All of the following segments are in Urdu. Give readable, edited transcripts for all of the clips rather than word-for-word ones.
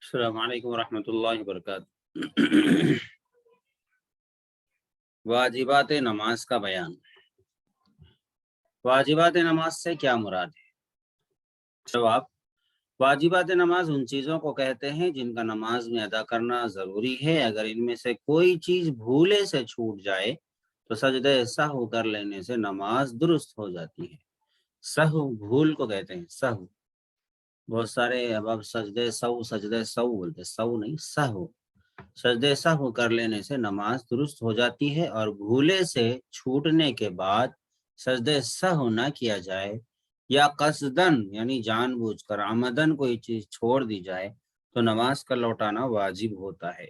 السلام علیکم ورحمۃ اللہ وبرکاتہ۔ واجبات نماز کا بیان۔ واجبات نماز سے کیا مراد ہے؟ جواب: واجبات نماز ان چیزوں کو کہتے ہیں جن کا نماز میں ادا کرنا ضروری ہے۔ اگر ان میں سے کوئی چیز بھولے سے چھوٹ جائے تو سجدہ سہو کر لینے سے نماز درست ہو جاتی ہے۔ سہو بھول کو کہتے ہیں سہو۔ بہت سارے اب سجدہ سہو بولتے، سہو نہیں سہو۔ سجدہ سہو کر لینے سے نماز درست ہو جاتی ہے، اور بھولے سے چھوٹنے کے بعد سجدہ سہو نہ کیا جائے یا قصدن یعنی جان بوجھ کر عمدن کوئی چیز چھوڑ دی جائے تو نماز کا لوٹانا واجب ہوتا ہے۔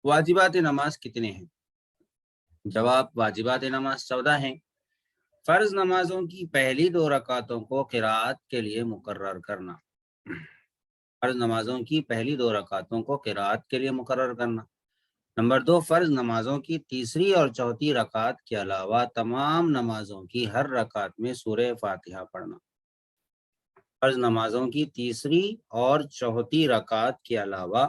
واجبات نماز کتنے ہیں؟ جواب: واجبات نماز 14 ہیں۔ فرض نمازوں کی پہلی 2 رکعتوں کو قرات کے لیے مقرر کرنا۔ فرض نمازوں کی پہلی 2 رکعتوں کو قرات کے لیے مقرر کرنا۔ نمبر 2، فرض نمازوں کی تیسری اور چوتھی رکعت کے علاوہ تمام نمازوں کی ہر رکعت میں سورہ فاتحہ پڑھنا۔ فرض نمازوں کی تیسری اور چوتھی رکعت کے علاوہ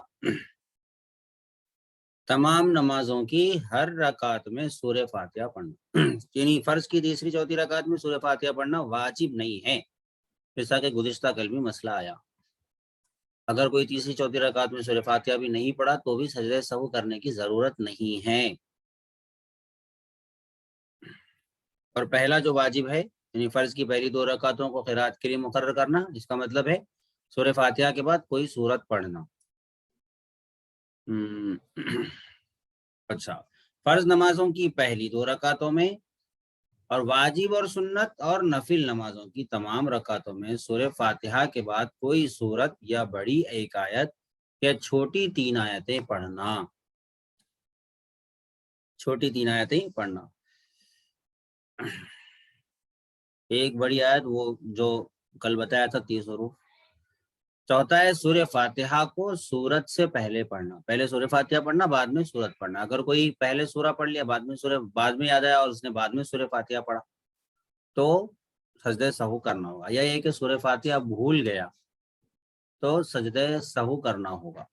تمام نمازوں کی ہر رکعت میں سورہ فاتحہ پڑھنا۔ یعنی فرض کی تیسری چوتھی رکعت میں سورہ فاتحہ پڑھنا واجب نہیں ہے، جیسا کہ گزشتہ کل بھی مسئلہ آیا۔ اگر کوئی تیسری چوتھی رکعت میں سورہ فاتحہ بھی نہیں پڑھا تو بھی سجدہ سہو کرنے کی ضرورت نہیں ہے۔ اور پہلا جو واجب ہے یعنی فرض کی پہلی 2 رکعتوں کو قرات کے لیے مقرر کرنا، اس کا مطلب ہے سورہ فاتحہ کے بعد کوئی سورت پڑھنا۔ اچھا، فرض نمازوں کی پہلی 2 رکعتوں میں اور واجب اور سنت اور نفل نمازوں کی تمام رکعتوں میں سورہ فاتحہ کے بعد کوئی سورت یا بڑی 1 آیت یا چھوٹی 3 آیتیں پڑھنا۔ چھوٹی 3 آیتیں پڑھنا، ایک بڑی آیت وہ جو کل بتایا تھا 30 حروف۔ چوتھا ہے سورہ فاتحہ کو سورت سے پہلے پڑھنا۔ پہلے سورہ فاتحہ پڑھنا، بعد میں سورت پڑھنا۔ اگر کوئی پہلے سورہ پڑھ لیا بعد میں یاد آیا اور اس نے بعد میں سورہ فاتحہ پڑھا تو سجدہ سہو کرنا ہوگا، یا یہ کہ سورہ فاتحہ بھول گیا تو سجدہ سہو کرنا ہوگا۔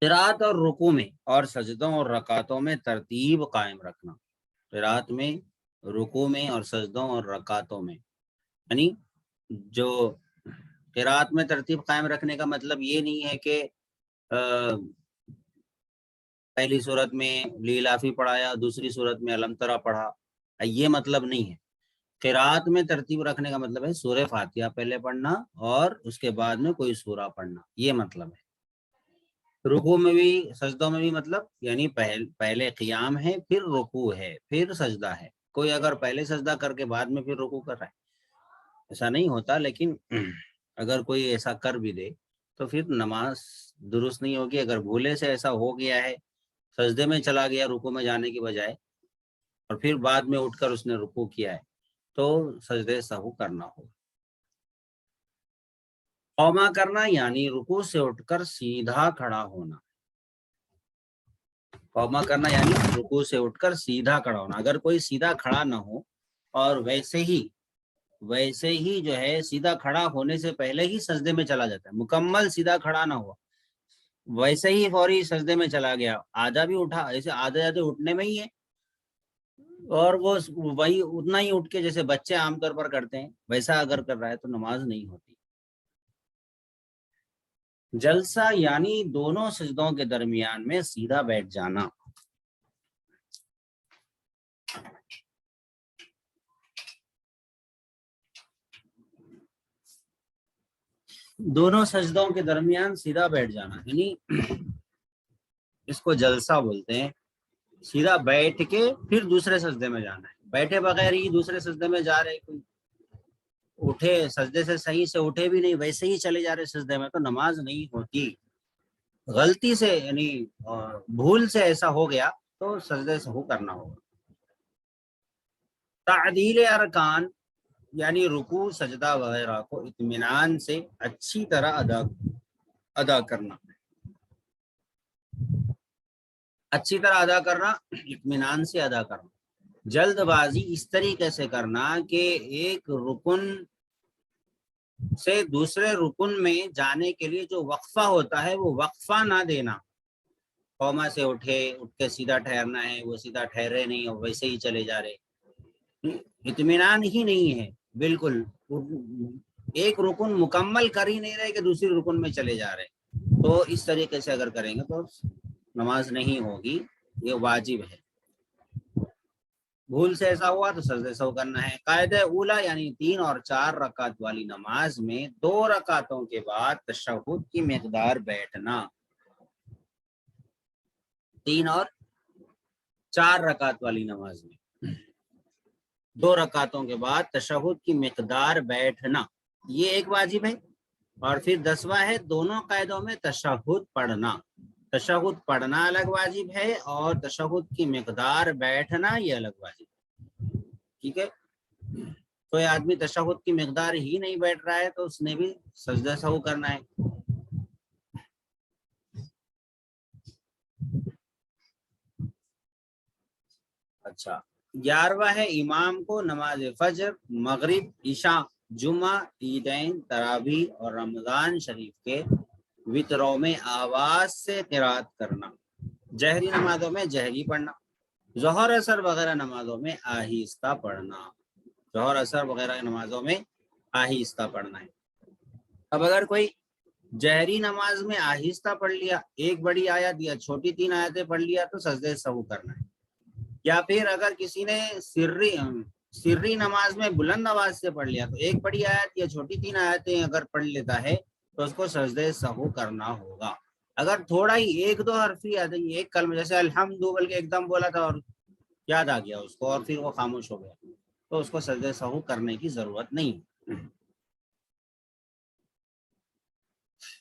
قرات اور رکوع میں اور سجدوں اور رکعتوں میں ترتیب قائم رکھنا۔ قرات میں، رکوع میں اور سجدوں اور رکعتوں میں، یعنی جو قرات میں ترتیب قائم رکھنے کا مطلب یہ نہیں ہے کہ پہلی صورت میں لیلافی پڑھایا، دوسری صورت میں الم ترا پڑھا، یہ مطلب نہیں ہے۔ قرات میں ترتیب رکھنے کا مطلب ہے سورہ فاتحہ پہلے پڑھنا اور اس کے بعد میں کوئی سورہ پڑھنا، یہ مطلب ہے۔ رکوع میں بھی سجدوں میں بھی مطلب یعنی پہلے قیام ہے، پھر رکوع ہے، پھر سجدہ ہے۔ کوئی اگر پہلے سجدہ کر کے بعد میں پھر رکوع کر رہا ہے، ایسا نہیں ہوتا، لیکن اگر کوئی ایسا کر بھی دے تو پھر نماز درست نہیں ہوگی۔ اگر بھولے سے ایسا ہو گیا ہے، سجدے میں چلا گیا رکوع میں جانے کی بجائے اور پھر بعد میں اٹھ کر اس نے رکوع کیا ہے تو سجدے سہو کرنا ہوگا۔ قوما کرنا یعنی رکوع سے اٹھ کر سیدھا کھڑا ہونا۔ قوما کرنا یعنی رکوع سے اٹھ کر سیدھا کھڑا ہونا۔ اگر کوئی سیدھا کھڑا نہ ہو اور ویسے ہی جو ہے سیدھا کھڑا ہونے سے پہلے ہی سجدے میں چلا جاتا ہے، مکمل سیدھا کھڑا نہ ہوا، ویسے ہی فوری سجدے میں چلا گیا، آدھا بھی اٹھا، ایسے آدھے اٹھنے میں ہی ہے اور وہ وہی اتنا ہی اٹھ کے جیسے بچے عام طور پر کرتے ہیں ویسا اگر کر رہا ہے تو نماز نہیں ہوتی۔ جلسہ یعنی دونوں سجدوں کے درمیان میں سیدھا بیٹھ جانا۔ دونوں سجدوں کے درمیان سیدھا بیٹھ جانا یعنی اس کو جلسہ بولتے ہیں۔ سیدھا بیٹھ کے پھر دوسرے سجدے میں جانا ہے، بیٹھے بغیر ہی دوسرے سجدے میں جا رہے، کوئی اٹھے سجدے سے صحیح سے اٹھے بھی نہیں ویسے ہی چلے جا رہے سجدے میں تو نماز نہیں ہوتی۔ غلطی سے یعنی بھول سے ایسا ہو گیا تو سجدے سہو کرنا ہوگا۔ تعدیل ارکان یعنی رکوع سجدہ وغیرہ کو اطمینان سے اچھی طرح ادا کرنا۔ اچھی طرح ادا کرنا، اطمینان سے ادا کرنا۔ جلد بازی اس طریقے سے کرنا کہ ایک رکن سے دوسرے رکن میں جانے کے لیے جو وقفہ ہوتا ہے وہ وقفہ نہ دینا. قوما سے اٹھ کے سیدھا ٹھہرنا ہے، وہ سیدھا ٹھہرے نہیں اور ویسے ہی چلے جا رہے، اطمینان ہی نہیں ہے. بالکل ایک رکن مکمل کر ہی نہیں رہے کہ دوسری رکن میں چلے جا رہے. تو اس طریقے سے اگر کریں گے تو نماز نہیں ہوگی، یہ واجب ہے. بھول سے ایسا ہوا تو سجدہ سہو کرنا ہے. قاعدہ اولا یعنی 3 اور 4 رکعت والی نماز میں 2 رکعتوں کے بعد تشہد کی مقدار بیٹھنا. 3 اور 4 رکعت والی نماز میں 2 رکعتوں کے بعد تشہد کی مقدار بیٹھنا، یہ ایک واجب ہے. اور پھر 10واں ہے دونوں قاعدوں میں تشہد پڑھنا. تشہد پڑھنا الگ واجب ہے اور تشہد کی مقدار بیٹھنا یہ الگ واجب ہے. ٹھیک ہے، کوئی آدمی تشہد کی مقدار ہی نہیں بیٹھ رہا ہے تو اس نے بھی سجدہ سہو کرنا ہے. اچھا، 11واں ہے امام کو نماز فجر، مغرب، عشاء، جمعہ، عیدین، تراویح اور رمضان شریف کے وطروں میں آواز سے قرات کرنا. جہری نمازوں میں جہری پڑھنا، ظہر اثر وغیرہ نمازوں میں آہستہ پڑھنا. ظہر اثر وغیرہ نمازوں میں آہستہ پڑھنا ہے. اب اگر کوئی جہری نماز میں آہستہ پڑھ لیا، ایک بڑی آیت یا چھوٹی 3 آیتیں پڑھ لیا تو سجدہ سہو کرنا ہے. یا پھر اگر کسی نے سری نماز میں بلند آواز سے پڑھ لیا تو ایک بڑی آیت یا چھوٹی 3 آیتیں اگر پڑھ لیتا ہے تو اس کو سجدہ سہو کرنا ہوگا. اگر تھوڑا ہی 1-2 حرف یاد ہے، ایک کلمہ جیسے الحمد بول کے ایک دم بولا تھا اور یاد آ گیا اس کو اور پھر وہ خاموش ہو گیا تو اس کو سجدہ سہو کرنے کی ضرورت نہیں.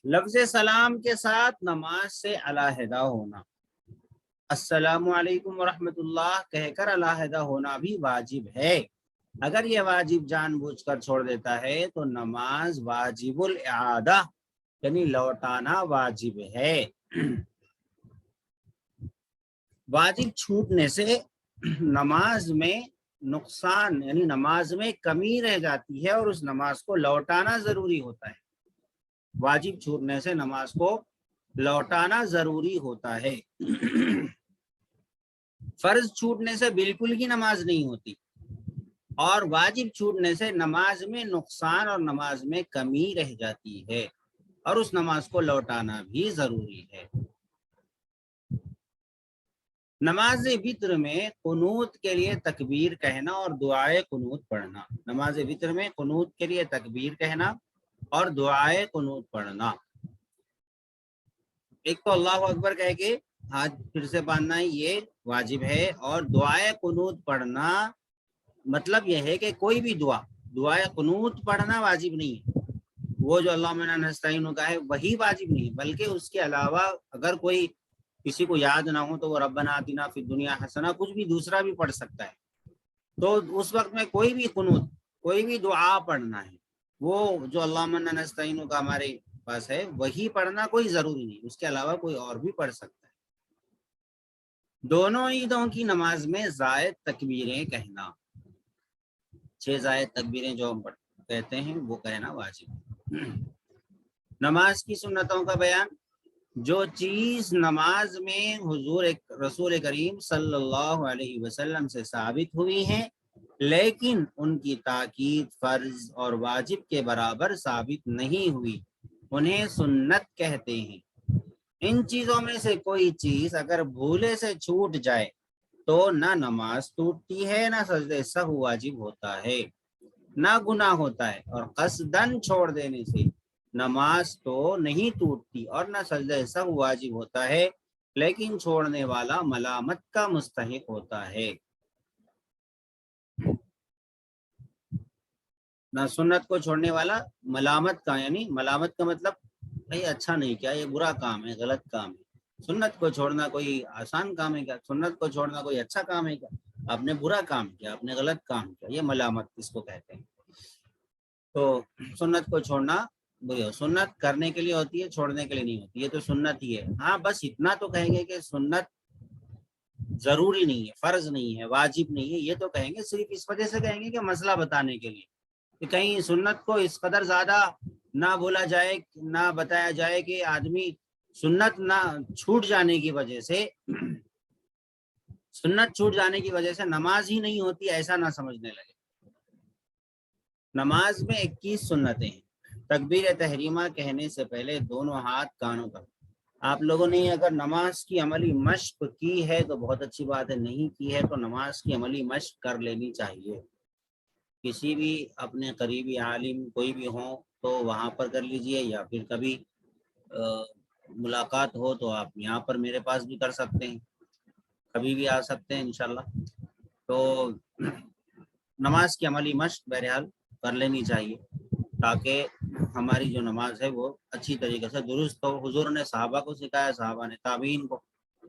لفظ سلام کے ساتھ نماز سے علیحدہ ہونا، السلام علیکم ورحمۃ اللہ کہہ کر علیحدہ ہونا بھی واجب ہے. اگر یہ واجب جان بوجھ کر چھوڑ دیتا ہے تو نماز واجب الاعادہ یعنی لوٹانا واجب ہے. واجب چھوٹنے سے نماز میں نقصان یعنی نماز میں کمی رہ جاتی ہے اور اس نماز کو لوٹانا ضروری ہوتا ہے. واجب چھوٹنے سے نماز کو لوٹانا ضروری ہوتا ہے. فرض چھوٹنے سے بالکل ہی نماز نہیں ہوتی اور واجب چھوٹنے سے نماز میں نقصان اور نماز میں کمی رہ جاتی ہے اور اس نماز کو لوٹانا بھی ضروری ہے. نماز وتر میں قنوت کے لیے تکبیر کہنا اور دعائے قنوت پڑھنا. نماز وتر میں قنوت کے لیے تکبیر کہنا اور دعائے قنوت پڑھنا. ایک تو اللہ اکبر کہہ کے ہاتھ پھر سے باندھنا یہ واجب ہے اور دعائے قنوت پڑھنا مطلب یہ ہے کہ کوئی بھی دعائے قنوت پڑھنا واجب نہیں ہے. وہ جو اللہم انا نستعین کا ہے وہی واجب نہیں ہے، بلکہ اس کے علاوہ اگر کوئی کسی کو یاد نہ ہو تو وہ ربنا آتنا فی الدنیا حسنہ کچھ بھی دوسرا بھی پڑھ سکتا ہے. تو اس وقت میں کوئی بھی قنوت کوئی بھی دعا پڑھنا ہے وہ جو اللہم انا نستعین کا ہمارے پاس ہے وہی پڑھنا کوئی ضروری نہیں، اس کے علاوہ کوئی اور بھی پڑھ سکتا ہے. دونوں عیدوں کی نماز میں زائد تکبیریں کہنا، 6 زائد تکبیریں جو ہم کہتے ہیں وہ کہنا واجب ہے. نماز کی سنتوں کا بیان، جو چیز نماز میں حضور رسول کریم صلی اللہ علیہ وسلم سے ثابت ہوئی ہیں لیکن ان کی تاکید فرض اور واجب کے برابر ثابت نہیں ہوئی انہیں سنت کہتے ہیں. ان چیزوں میں سے کوئی چیز اگر بھولے سے چھوٹ جائے تو نہ نماز ٹوٹتی ہے، نہ سجدہ سہو واجب ہوتا ہے، نہ گناہ ہوتا ہے. اور قصدن چھوڑ دینے سے نماز تو نہیں ٹوٹتی اور نہ سجدہ سہو واجب ہوتا ہے لیکن چھوڑنے والا ملامت کا مستحق ہوتا ہے. نہ سنت کو چھوڑنے والا ملامت کا، یعنی ملامت کا مطلب بھائی اچھا نہیں کیا، یہ برا کام ہے، غلط کام ہے. سنت کو چھوڑنا کوئی آسان کام ہے کیا؟ سنت کو چھوڑنا کوئی اچھا کام ہے کیا؟ آپ نے برا کام کیا، آپ نے غلط کام کیا، یہ ملامت اس کو کہتے ہیں. تو سنت کو چھوڑنا سنت کرنے کے لیے ہوتی ہے، چھوڑنے کے لیے نہیں ہوتی. یہ تو سنت ہی ہے. ہاں بس اتنا تو کہیں گے کہ سنت ضروری نہیں ہے، فرض نہیں ہے، واجب نہیں ہے، یہ تو کہیں گے صرف اس وجہ سے کہیں گے کہ مسئلہ بتانے کے لیے کہ کہیں سنت کو اس قدر زیادہ نہ بولا جائے، نہ بتایا جائے کہ آدمی سنت نہ چھوٹ جانے کی وجہ سے، سنت چھوٹ جانے کی وجہ سے نماز ہی نہیں ہوتی، ایسا نہ سمجھنے لگے۔ نماز میں 21 سنتیں ہیں۔ تکبیر تحریمہ کہنے سے پہلے دونوں ہاتھ کانوں تک۔ آپ لوگوں نے اگر نماز کی عملی مشق کی ہے تو بہت اچھی بات ہے، نہیں کی ہے تو نماز کی عملی مشق کر لینی چاہیے۔ کسی بھی اپنے قریبی عالم کوئی بھی ہوں تو وہاں پر کر لیجئے، یا پھر کبھی ملاقات ہو تو آپ یہاں پر میرے پاس بھی کر سکتے ہیں، کبھی بھی آ سکتے ہیں انشاءاللہ۔ تو نماز کی عملی مشق بہرحال کر لینی چاہیے تاکہ ہماری جو نماز ہے وہ اچھی طریقے سے درست ہو۔ حضور نے صحابہ کو سکھایا، صحابہ نے تابعین کو،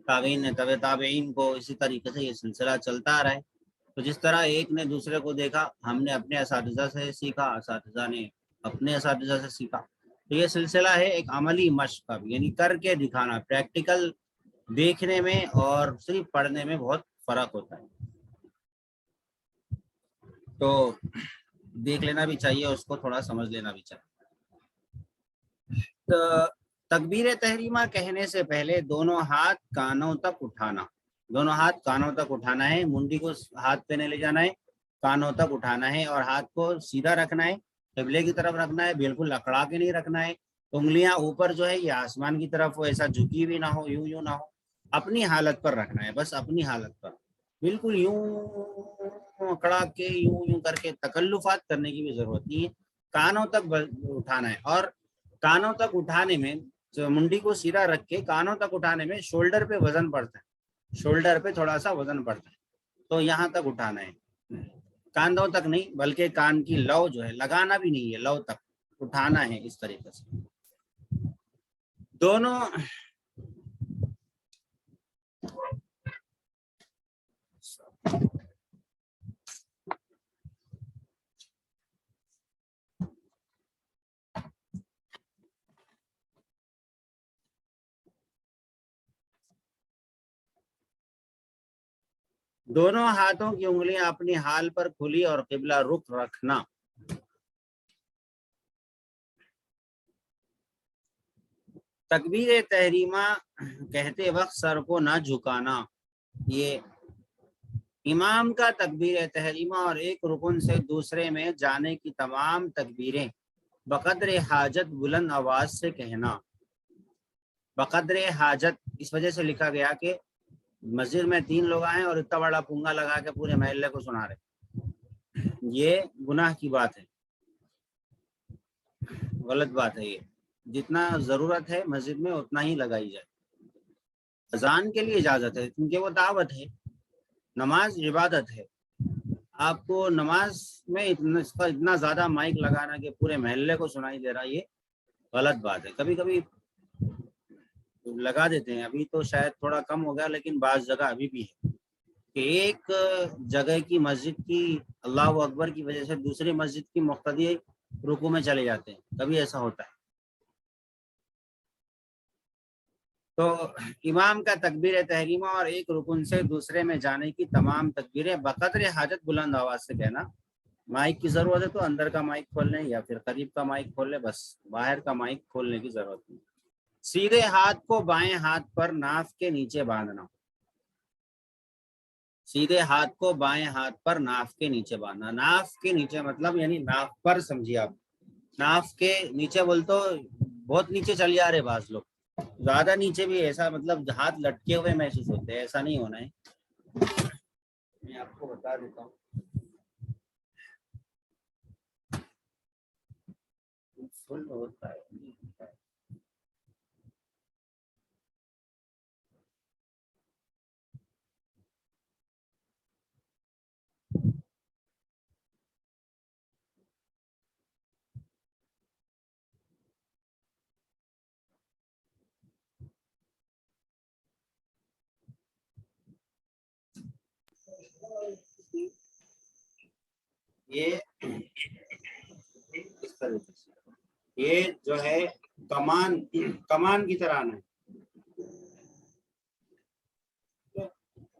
تابعین نے تبع تابعین کو، اسی طریقے سے یہ سلسلہ چلتا آ رہا ہے۔ تو جس طرح ایک نے دوسرے کو دیکھا، ہم نے اپنے اساتذہ سے سیکھا، اساتذہ نے اپنے اساتذہ سے سیکھا، تو یہ سلسلہ ہے ایک عملی مشق کا بھی، یعنی کر کے دکھانا۔ پریکٹیکل دیکھنے میں اور صرف پڑھنے میں بہت فرق ہوتا ہے، تو دیکھ لینا بھی چاہیے، اس کو تھوڑا سمجھ لینا بھی چاہیے۔ تو تکبیر تحریمہ کہنے سے پہلے دونوں ہاتھ کانوں تک اٹھانا، دونوں ہاتھ کانوں تک اٹھانا ہے، منڈی کو ہاتھ پہ نہیں لے جانا ہے، کانوں تک اٹھانا ہے، اور ہاتھ کو سیدھا رکھنا ہے، قبلے کی طرف رکھنا ہے، بالکل اکڑا کے نہیں رکھنا ہے۔ انگلیاں اوپر جو ہے یہ آسمان کی طرف ہو، ایسا جھکی بھی نہ ہو، یوں یوں نہ ہو، اپنی حالت پر رکھنا ہے، بس اپنی حالت پر، بالکل یوں اکڑا کے یوں یوں کر کے تکلفات کرنے کی بھی ضرورت نہیں ہے، کانوں تک اٹھانا ہے۔ اور کانوں تک اٹھانے میں منڈی کو سیدھا رکھ کے کانوں تک اٹھانے میں شولڈر پہ وزن پڑتا ہے، شولڈر پہ تھوڑا سا وزن پڑتا ہے، تو یہاں تک اٹھانا ہے، کاندھوں تک نہیں، بلکہ کان کی لو جو ہے لگانا بھی نہیں ہے، لو تک اٹھانا ہے اس طریقے سے۔ دونوں دونوں ہاتھوں کی انگلیاں اپنی حال پر کھلی اور قبلہ رخ رکھنا۔ تکبیر تحریمہ کہتے وقت سر کو نہ جھکانا، یہ امام کا تکبیر تحریمہ اور ایک رکن سے دوسرے میں جانے کی تمام تکبیریں بقدر حاجت بلند آواز سے کہنا۔ بقدر حاجت اس وجہ سے لکھا گیا کہ مسجد میں 3 لوگ آئے اور اتنا بڑا پونگا لگا کے پورے محلے کو سنا رہے، یہ گناہ کی بات ہے، غلط بات ہے۔ یہ جتنا ضرورت ہے مسجد میں اتنا ہی لگائی جائے۔ اذان کے لیے اجازت ہے کیونکہ وہ دعوت ہے، نماز عبادت ہے۔ آپ کو نماز میں اتنا زیادہ مائک لگانا کہ پورے محلے کو سنائی دے رہا، یہ غلط بات ہے۔ کبھی کبھی لگا دیتے ہیں، ابھی تو شاید تھوڑا کم ہو گیا، لیکن بعض جگہ ابھی بھی ہے کہ ایک جگہ کی مسجد کی اللہ اکبر کی وجہ سے دوسری مسجد کی مقتدی رکوع میں چلے جاتے ہیں، کبھی ایسا ہوتا ہے۔ تو امام کا تکبیر تحریمہ اور ایک رکن سے دوسرے میں جانے کی تمام تکبیریں بقدر حاجت بلند آواز سے کہنا۔ مائک کی ضرورت ہے تو اندر کا مائک کھول لیں یا پھر قریب کا مائک کھول لیں، بس باہر کا مائک کھولنے کی ضرورت نہیں۔ سیدھے ہاتھ کو بائیں ہاتھ پر ناف کے نیچے باندھنا، سیدھے ہاتھ کو بائیں ہاتھ پر ناف کے نیچے باندھنا۔ ناف کے نیچے مطلب یعنی ناف پر سمجھیے آپ، ناف کے نیچے بول تو بہت نیچے چل جا رہے بعض لوگ، زیادہ نیچے بھی ایسا مطلب ہاتھ لٹکے ہوئے محسوس ہوتے ہیں، ایسا نہیں ہونا ہے۔ میں آپ کو بتا دیتا ہوں، فل ہوتا ہے۔ یہ اس طریقے سے یہ جو ہے کمان کی طرح آنا ہے،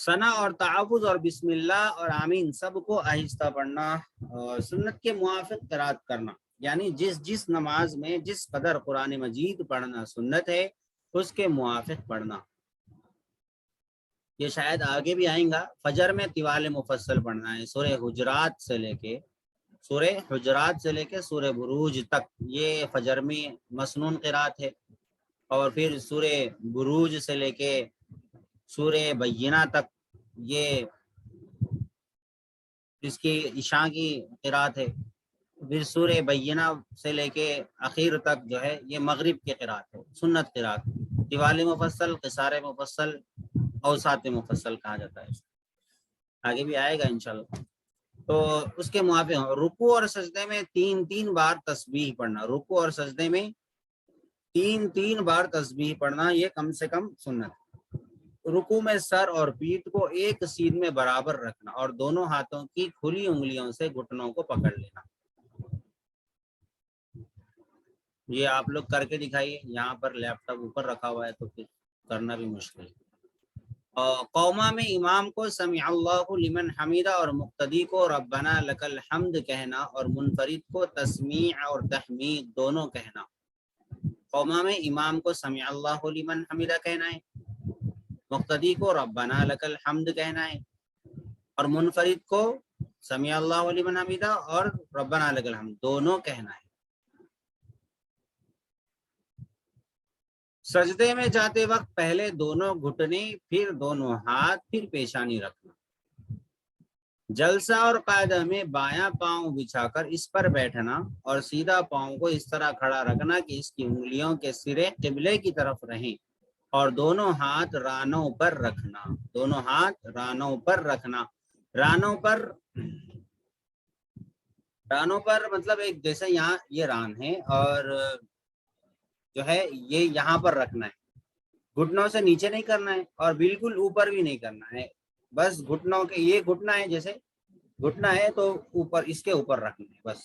ثنا اور تعوذ اور بسم اللہ اور آمین سب کو آہستہ پڑھنا اور سنت کے موافق قرات کرنا، یعنی جس نماز میں جس قدر قرآن مجید پڑھنا سنت ہے اس کے موافق پڑھنا۔ یہ شاید آگے بھی آئیں گا۔ فجر میں طوال مفصل پڑھنا ہے، سورہ حجرات سے لے کے سورہ بروج تک، یہ فجر میں مسنون قرات ہے، اور پھر سورہ بروج سے لے کے سورہ بینہ تک یہ اس کی عشاء کی قرات ہے، پھر سورہ بینہ سے لے کے اخیر تک جو ہے یہ مغرب کی قرات ہے، سنت قرات، طوال مفصل، قصار مفصل، اوساط مفصل کہا جاتا ہے، آگے بھی آئے گا انشاءاللہ۔ تو اس کے موافق رکوع اور سجدے میں 3 بار تسبیح پڑھنا، رکوع اور سجدے میں 3 بار تسبیح پڑھنا، یہ کم سے کم سنت۔ رکوع میں سر اور پیٹھ کو ایک سین میں برابر رکھنا اور دونوں ہاتھوں کی کھلی انگلیوں سے گھٹنوں کو پکڑ لینا۔ یہ آپ لوگ کر کے دکھائیے، یہاں پر لیپ ٹاپ اوپر رکھا ہوا ہے تو پھر کرنا بھی مشکل ہے۔ قوما میں امام کو سمع اللہ لمن حمیدہ اور مقتدی کو ربنا لک الحمد کہنا، اور منفرد کو تسمیع اور تحمید دونوں کہنا۔ قوما میں امام کو سمع اللہ لمن حمیدہ کہنا ہے، مقتدی کو ربنا لک الحمد کہنا ہے، اور منفرد کو سمع اللہ لمن حمیدہ اور ربنا لک الحمد دونوں کہنا ہے۔ سجدے میں جاتے وقت پہلے دونوں گھٹنے، پھر دونوں ہاتھ، پھر پیشانی رکھنا۔ جلسہ اور قاعدہ میں بایاں پاؤں بچھا کر اس پر بیٹھنا اور سیدھا پاؤں کو اس طرح کھڑا رکھنا کہ اس کی انگلیوں کے سرے قبلے کی طرف رہیں، اور دونوں ہاتھ رانوں پر رکھنا، دونوں ہاتھ رانوں پر رکھنا۔ رانوں پر مطلب ایک جیسے یہاں یہ ران ہے اور جو ہے یہ یہاں پر رکھنا ہے، گھٹنوں سے نیچے نہیں کرنا ہے اور بالکل اوپر بھی نہیں کرنا ہے، بس گھٹنوں کے یہ گھٹنا ہے، جیسے گھٹنا ہے تو اوپر اس کے اوپر رکھنا ہے، بس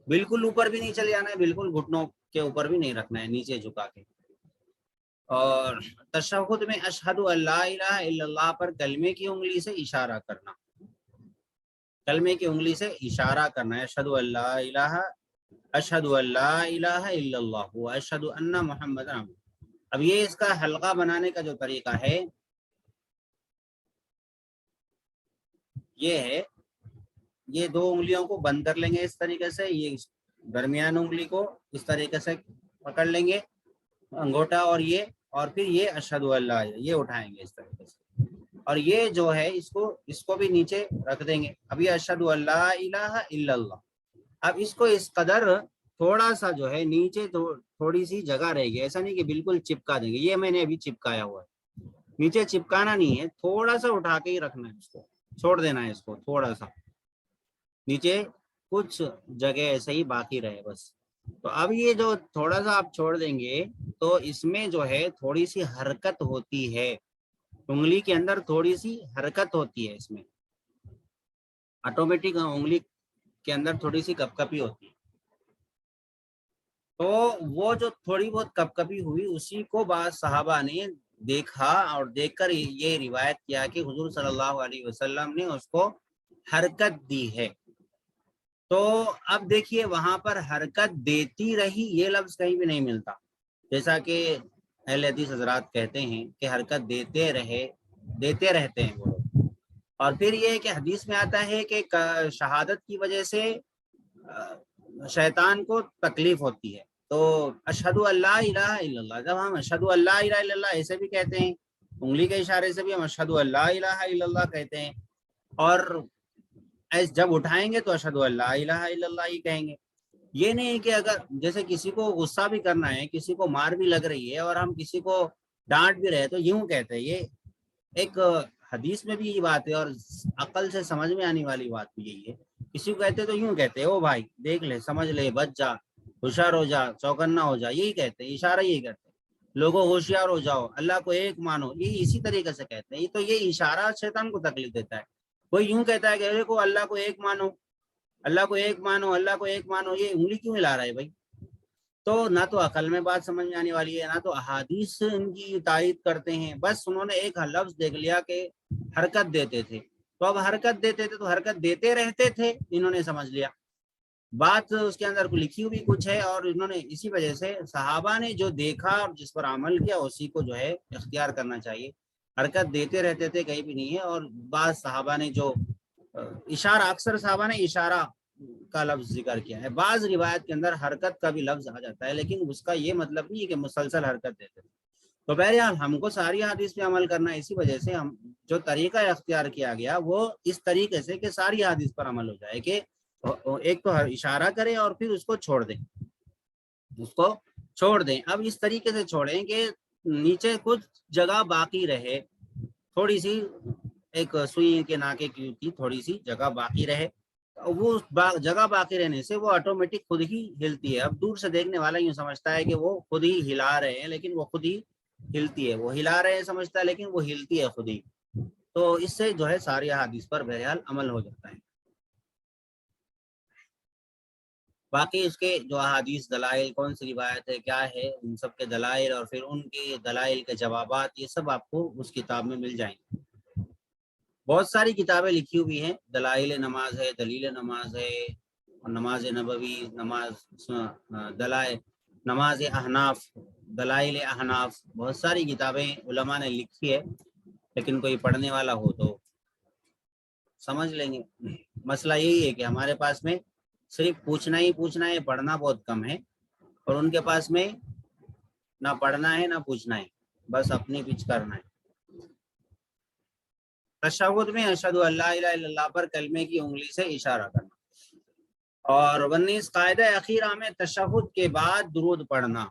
بالکل اوپر بھی نہیں چلے جانا ہے، بالکل گھٹنوں کے اوپر بھی نہیں رکھنا ہے، نیچے جھکا کے۔ اور تشہد میں اشہد ان لا الہ الا اللہ پر کلمے کی انگلی سے اشارہ کرنا، کلمے کی انگلی سے اشارہ کرنا ہے، اشہد ان لا الہ الا اللہ و اشہد ان محمد عبدہ۔ اب یہ اس کا حلقہ بنانے کا جو طریقہ ہے یہ ہے، یہ 2 انگلیوں کو بند کر لیں گے اس طریقے سے، یہ درمیان انگلی کو اس طریقے سے پکڑ لیں گے انگوٹا، اور پھر یہ اشہد اللہ یہ اٹھائیں گے اس طریقے سے، اور یہ جو ہے اس کو بھی نیچے رکھ دیں گے۔ اب یہ اشہد اللہ الہ الا اللہ، اب اس کو اس قدر تھوڑا سا جو ہے نیچے تھوڑی سی جگہ رہے گی، ایسا نہیں کہ بالکل چپکا دیں گے، یہ میں نے ابھی چپکایا ہوا ہے، نیچے چپکانا نہیں ہے، تھوڑا سا اٹھا کے ہی رکھنا ہے، اس کو چھوڑ دینا ہے، اس کو تھوڑا سا نیچے کچھ جگہ ایسے ہی باقی رہے بس۔ تو اب یہ جو تھوڑا سا آپ چھوڑ دیں گے تو اس میں جو ہے تھوڑی سی حرکت ہوتی ہے، انگلی کے اندر تھوڑی سی حرکت ہوتی ہے، اس میں آٹومیٹک انگلی کے اندر تھوڑی سی کپ کپی ہوتی ہے، تو وہ جو تھوڑی بہت کپ کپی ہوئی اسی کو بعض صحابہ نے دیکھا اور دیکھ کر یہ روایت کیا کہ حضور صلی اللہ علیہ وسلم نے اس کو حرکت دی ہے۔ تو اب دیکھیے وہاں پر حرکت دیتی رہی یہ لفظ کہیں بھی نہیں ملتا، جیسا کہ اہل حدیث حضرات کہتے ہیں کہ حرکت دیتے رہتے ہیں وہ لوگ، اور پھر یہ کہ حدیث میں آتا ہے کہ شہادت کی وجہ سے شیطان کو تکلیف ہوتی ہے، تو اشہد ان لا الہ الا اللہ، جب ہم اشہد ان لا الہ الا اللہ ایسے بھی کہتے ہیں، انگلی کے اشارے سے بھی ہم اشہد ان لا الہ الا اللہ کہتے ہیں، اور جب اٹھائیں گے تو اشہد ان لا الہ الا اللہ ہی کہیں گے۔ یہ نہیں کہ اگر جیسے کسی کو غصہ بھی کرنا ہے، کسی کو مار بھی لگ رہی ہے اور ہم کسی کو ڈانٹ بھی رہے تو یوں کہتے ہیں، یہ ایک حدیث میں بھی یہ بات ہے اور عقل سے سمجھ میں آنے والی بات بھی یہی ہے، کسی کو کہتے تو یوں کہتے ہیں، او بھائی دیکھ لے، سمجھ لے، بچ جا، ہوشیار ہو جا، چوکنا ہو جا، یہی کہتے ہیں، اشارہ یہی کرتے ہیں، لوگوں ہوشیار ہو جاؤ، اللہ کو ایک مانو، یہ اسی طریقے سے کہتے ہیں۔ تو یہ اشارہ شیطان کو تکلیف دیتا ہے، کوئی یوں کہتا ہے کہ کو اللہ کو ایک مانو، اللہ کو ایک مانو، اللہ کو ایک مانو، یہ انگلی کیوں ہلا رہا ہے بھائی؟ تو نہ تو عقل میں بات سمجھ میں آنے والی ہے، نہ تو احادیث ان کی تائید کرتے ہیں، بس انہوں نے ایک لفظ دیکھ لیا کہ حرکت دیتے تھے. تو اب حرکت دیتے تھے تو حرکت دیتے رہتے تھے, انہوں نے سمجھ لیا. بات اس کے اندر لکھی ہوئی کچھ ہے, اور انہوں نے اسی وجہ سے صحابہ نے جو دیکھا اور جس پر عمل کیا اسی کو جو ہے اختیار کرنا چاہیے. حرکت دیتے رہتے تھے کہیں بھی نہیں ہے. اور بعض صحابہ نے جو اشارہ, اکثر صحابہ نے اشارہ کا لفظ ذکر کیا ہے. بعض روایت کے اندر حرکت کا بھی لفظ آ جاتا ہے, لیکن اس کا یہ مطلب نہیں ہے کہ مسلسل حرکت دیتے تھے. تو بہرحال ہم کو ساری حدیث پہ عمل کرنا ہے, اسی وجہ سے ہم جو طریقہ اختیار کیا گیا وہ اس طریقے سے کہ ساری حدیث پر عمل ہو جائے, کہ ایک تو اشارہ کریں اور پھر اس کو چھوڑ دیں, اس کو چھوڑ دیں. اب اس طریقے سے چھوڑیں کہ نیچے کچھ جگہ باقی رہے, تھوڑی سی ایک سوئی کے ناکے کی تھوڑی سی جگہ باقی رہے. وہ جگہ باقی رہنے سے وہ آٹومیٹک خود ہی ہلتی ہے. اب دور سے دیکھنے والا یوں سمجھتا ہے کہ وہ خود ہی ہلا رہے ہیں, لیکن وہ خود ہی ہلتی ہے. وہ ہلا رہے ہیں سمجھتا ہے, لیکن وہ ہلتی ہے خود ہی. تو اس سے جو ہے ساری حدیث پر بہرحال عمل ہو جاتا ہے. باقی اس کے جو احادیث دلائل کون سی روایت ہے کیا ہے, ان سب کے دلائل اور پھر ان کے دلائل کے جوابات, یہ سب آپ کو اس کتاب میں مل جائیں گے. بہت ساری کتابیں لکھی ہوئی ہیں, دلائل نماز ہے, دلیل نماز ہے, نماز نبوی, نماز دلائل, نماز احناف, دلائل احناف, بہت ساری کتابیں علماء نے لکھی ہے. لیکن کوئی پڑھنے والا ہو تو سمجھ لیں گے. مسئلہ یہی ہے کہ ہمارے پاس میں صرف پوچھنا ہی پوچھنا ہے, پڑھنا بہت کم ہے, اور ان کے پاس میں نہ پڑھنا ہے نہ پوچھنا ہے, بس اپنی پچ کرنا ہے. تشہد میں اشہد اللہ الہ الا اللہ پر کلمے کی انگلی سے اشارہ کرنا, اور ونیز قاعدہ اخیرہ میں تشہد کے بعد درود پڑھنا,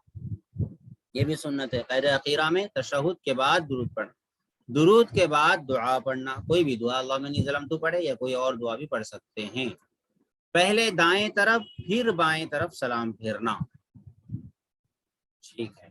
یہ بھی سنت ہے. قاعدہ اخیرہ میں تشہد کے بعد درود پڑھنا, درود کے بعد دعا پڑھنا, کوئی بھی دعا, اللہم انی ظلمت پڑھے یا کوئی اور دعا بھی پڑھ سکتے ہیں. پہلے دائیں طرف پھر بائیں طرف سلام پھیرنا. ٹھیک ہے.